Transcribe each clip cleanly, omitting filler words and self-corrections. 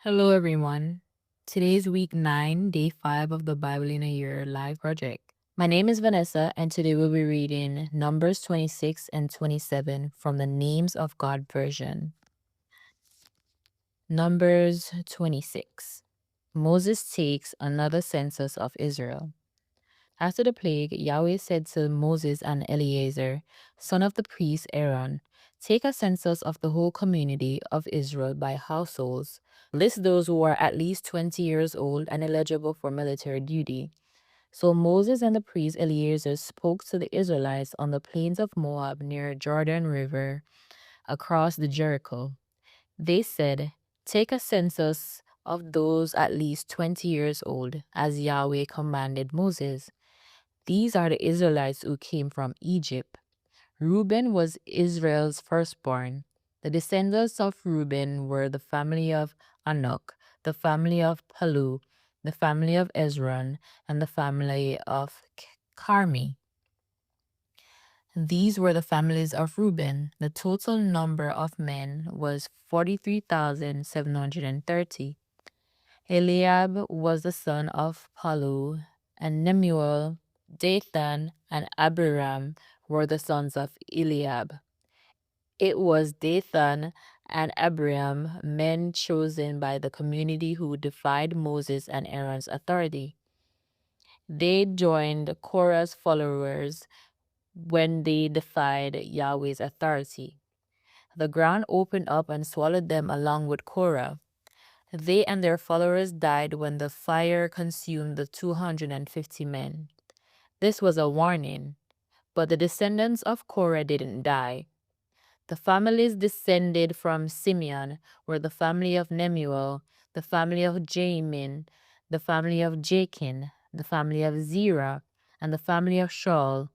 Hello, everyone. Today is week 9, day 5 of the Bible in a Year live project. My name is Vanessa, and today we'll be reading Numbers 26 and 27 from the Names of God version. Numbers 26. Moses takes another census of Israel. After the plague, Yahweh said to Moses and Eleazar, son of the priest Aaron, take a census of the whole community of Israel by households. List those who are at least 20 years old and eligible for military duty. So Moses and the priest Eleazar spoke to the Israelites on the plains of Moab near Jordan River across the Jericho. They said, take a census of those at least 20 years old, as Yahweh commanded Moses. These are the Israelites who came from Egypt. Reuben was Israel's firstborn. The descendants of Reuben were the family of Anak, the family of Palu, the family of Ezron, and the family of Carmi. These were the families of Reuben. The total number of men was 43,730. Eliab was the son of Palu, and Nemuel, Dathan, and Abiram were the sons of Eliab. It was Dathan and Abiram, men chosen by the community who defied Moses and Aaron's authority. They joined Korah's followers when they defied Yahweh's authority. The ground opened up and swallowed them along with Korah. They and their followers died when the fire consumed the 250 men. This was a warning, but the descendants of Korah didn't die. The families descended from Simeon were the family of Nemuel, the family of Jamin, the family of Jachin, the family of Zerah, and the family of Shaul.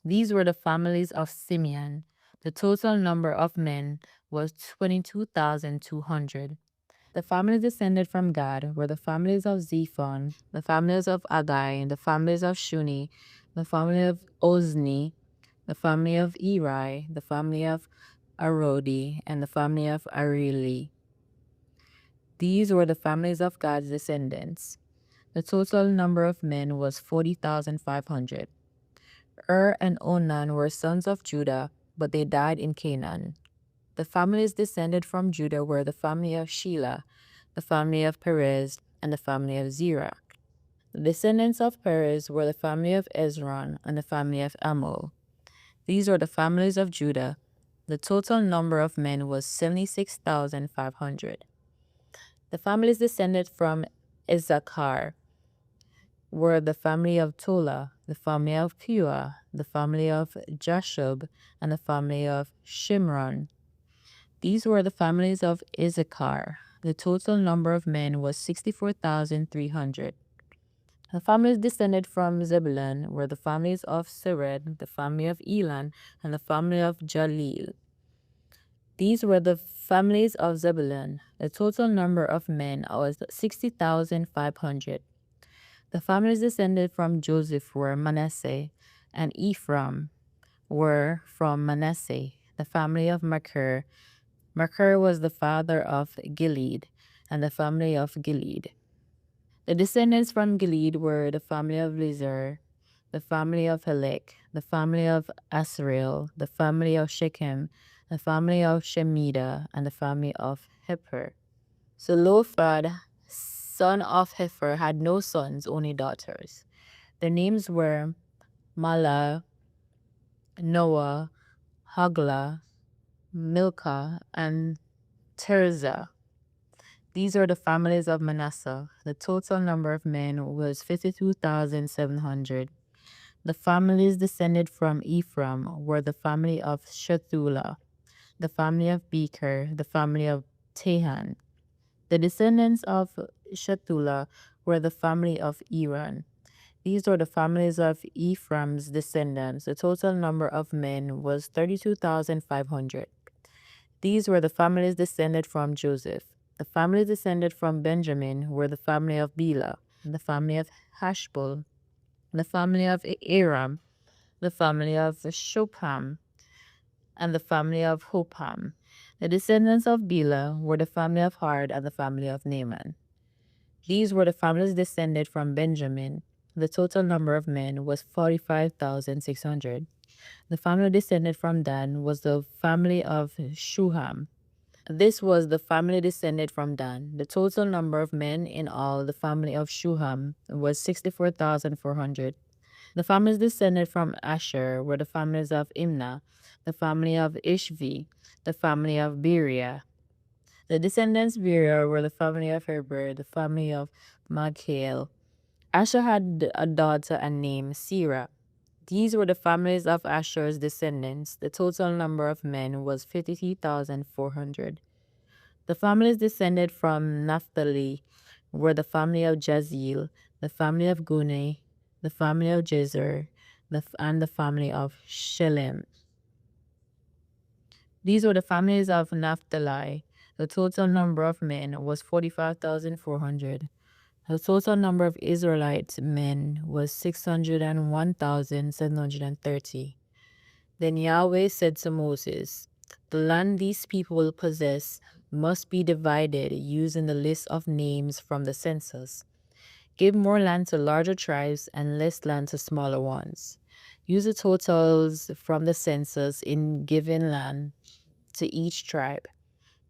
These were the families of Simeon. The total number of men was 22,200. The families descended from Gad were the families of Zephon, the families of Adai, the families of Shuni, the family of Ozni, the family of Eri, the family of Arodi, and the family of Areli. These were the families of Gad's descendants. The total number of men was 40,500. And Onan were sons of Judah, but they died in Canaan. The families descended from Judah were the family of Shelah, the family of Perez, and the family of Zerah. The descendants of Perez were the family of Ezron and the family of Amol. These were the families of Judah. The total number of men was 76,500. The families descended from Issachar were the family of Tola, the family of Pua, the family of Jashub, and the family of Shimron. These were the families of Issachar. The total number of men was 64,300. The families descended from Zebulun were the families of Sered, the family of Elan, and the family of Jalil. These were the families of Zebulun. The total number of men was 60,500. The families descended from Joseph were Manasseh, and Ephraim were from Manasseh, the family of Machir. Machir was the father of Gilead, and the family of Gilead. The descendants from Gilead were the family of Lizar, the family of Helek, the family of Asriel, the family of Shechem, the family of Shemida, and the family of Heper. Zelophehad, son of Hefer, had no sons, only daughters. Their names were Mala, Noah, Hagla, Milcah, and Tirzah. These are the families of Manasseh. The total number of men was 52,700. The families descended from Ephraim were the family of Shethula, the family of Becher, the family of Tehan. The descendants of Shethula were the family of Eran. These are the families of Ephraim's descendants. The total number of men was 32,500. These were the families descended from Joseph. The families descended from Benjamin were the family of Bela, the family of Hashbul, the family of Aram, the family of Shopham, and the family of Hopam. The descendants of Bela were the family of Hard and the family of Naaman. These were the families descended from Benjamin. The total number of men was 45,600. The family descended from Dan was the family of Shuham. This was the family descended from Dan. The total number of men in all the family of Shuham was 64,400. The families descended from Asher were the families of Imnah, the family of Ishvi, the family of Beriah. The descendants of Beriah were the family of Heber, the family of Maghael. Asher had a daughter and named Serah. These were the families of Asher's descendants. The total number of men was 53,400. The families descended from Naphtali were the family of Jaziel, the family of Guni, the family of Jezer, and the family of Shelem. These were the families of Naphtali. The total number of men was 45,400. The total number of Israelite men was 601,730. Then Yahweh said to Moses, "The land these people will possess must be divided using the list of names from the census. Give more land to larger tribes and less land to smaller ones. Use the totals from the census in giving land to each tribe,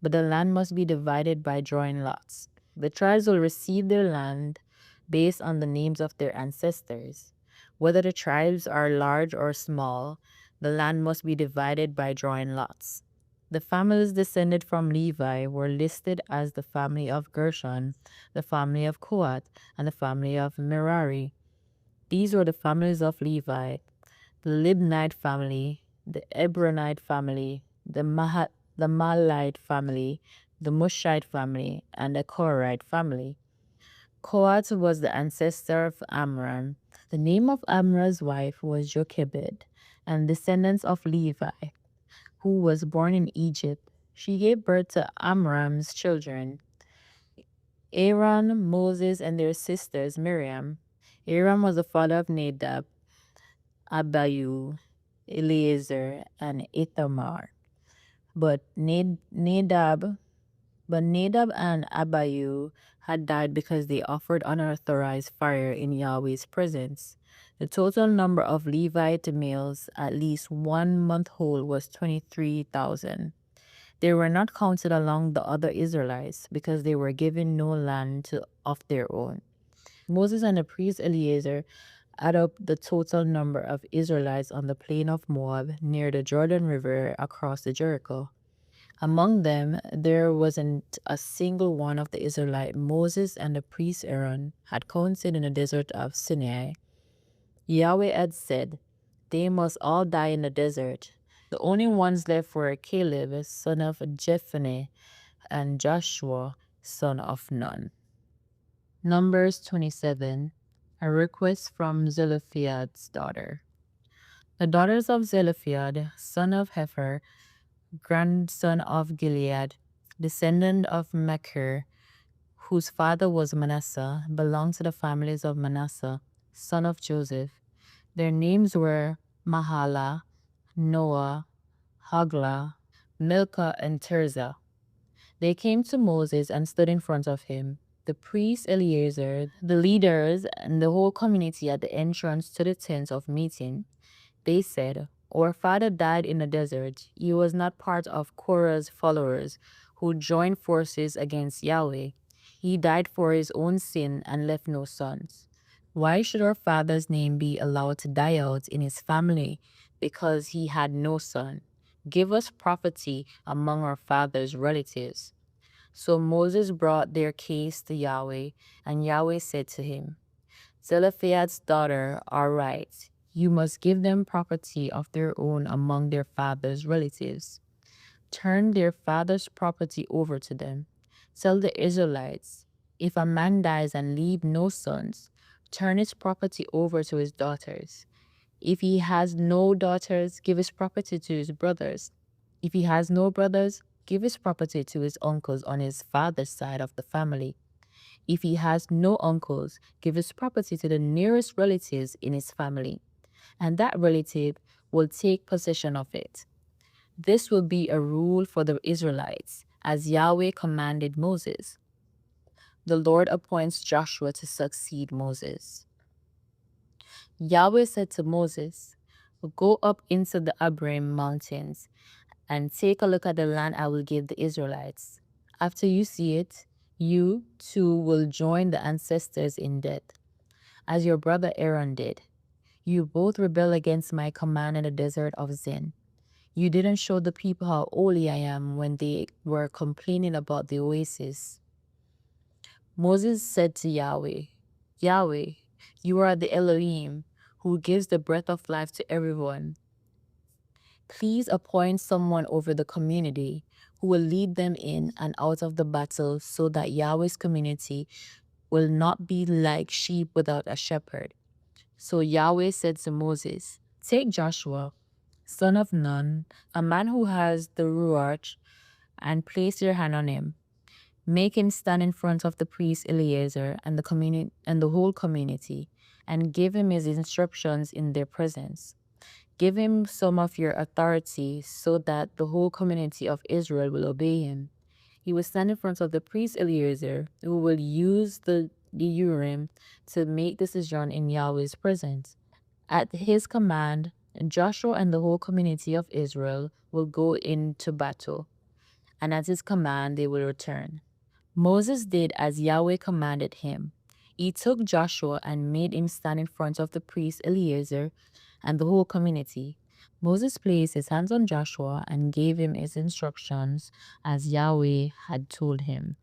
but the land must be divided by drawing lots. The tribes will receive their land based on the names of their ancestors. Whether the tribes are large or small, the land must be divided by drawing lots." The families descended from Levi were listed as the family of Gershon, the family of Kohath, and the family of Merari. These were the families of Levi: the Libnite family, the Ebronite family, the Malite family, the Mushite family, and the Korite family. Kohath was the ancestor of Amram. The name of Amram's wife was Jochebed, and descendants of Levi, who was born in Egypt. She gave birth to Amram's children, Aaron, Moses, and their sisters Miriam. Aaron was the father of Nadab, Abihu, Eleazar, and Ithamar. But Nadab and Abihu had died because they offered unauthorized fire in Yahweh's presence. The total number of Levite males at least 1 month old was 23,000. They were not counted along the other Israelites because they were given no land of their own. Moses and the priest Eleazar add up the total number of Israelites on the plain of Moab near the Jordan River across the Jericho. Among them, there wasn't a single one of the Israelite Moses and the priest Aaron had counted in the desert of Sinai. Yahweh had said, "They must all die in the desert." The only ones left were Caleb, son of Jephunneh, and Joshua, son of Nun. Numbers 27, a request from Zelophehad's daughter. The daughters of Zelophehad, son of Hefer, grandson of Gilead, descendant of Machir, whose father was Manasseh, belonged to the families of Manasseh, son of Joseph. Their names were Mahala, Noah, Hagla, Milcah, and Tirzah. They came to Moses and stood in front of him. The priest Eleazar, the leaders, and the whole community at the entrance to the tent of meeting. They said, "Our father died in the desert. He was not part of Korah's followers who joined forces against Yahweh. He died for his own sin and left no sons. Why should our father's name be allowed to die out in his family because he had no son? Give us property among our father's relatives." So Moses brought their case to Yahweh, and Yahweh said to him, "Zelophehad's daughter are right. You must give them property of their own among their father's relatives. Turn their father's property over to them. Tell the Israelites, if a man dies and leave no sons, turn his property over to his daughters. If he has no daughters, give his property to his brothers. If he has no brothers, give his property to his uncles on his father's side of the family. If he has no uncles, give his property to the nearest relatives in his family, and that relative will take possession of it. This will be a rule for the Israelites, as Yahweh commanded Moses. The Lord appoints Joshua to succeed Moses. Yahweh said to Moses, "Go up into the Abraham mountains and take a look at the land I will give the Israelites. After you see it, you too will join the ancestors in death, as your brother Aaron did. You both rebel against my command in the desert of Zin. You didn't show the people how holy I am when they were complaining about the oasis." Moses said to Yahweh, "Yahweh, you are the Elohim who gives the breath of life to everyone. Please appoint someone over the community who will lead them in and out of the battle so that Yahweh's community will not be like sheep without a shepherd." So Yahweh said to Moses, "Take Joshua, son of Nun, a man who has the Ruach, and place your hand on him. Make him stand in front of the priest Eleazar and the whole community, and give him his instructions in their presence. Give him some of your authority so that the whole community of Israel will obey him. He will stand in front of the priest Eleazar, who will use the Urim to make decision in Yahweh's presence. At his command, Joshua and the whole community of Israel will go into battle, and at his command they will return." Moses did as Yahweh commanded him. He took Joshua and made him stand in front of the priest Eleazar and the whole community. Moses placed his hands on Joshua and gave him his instructions as Yahweh had told him.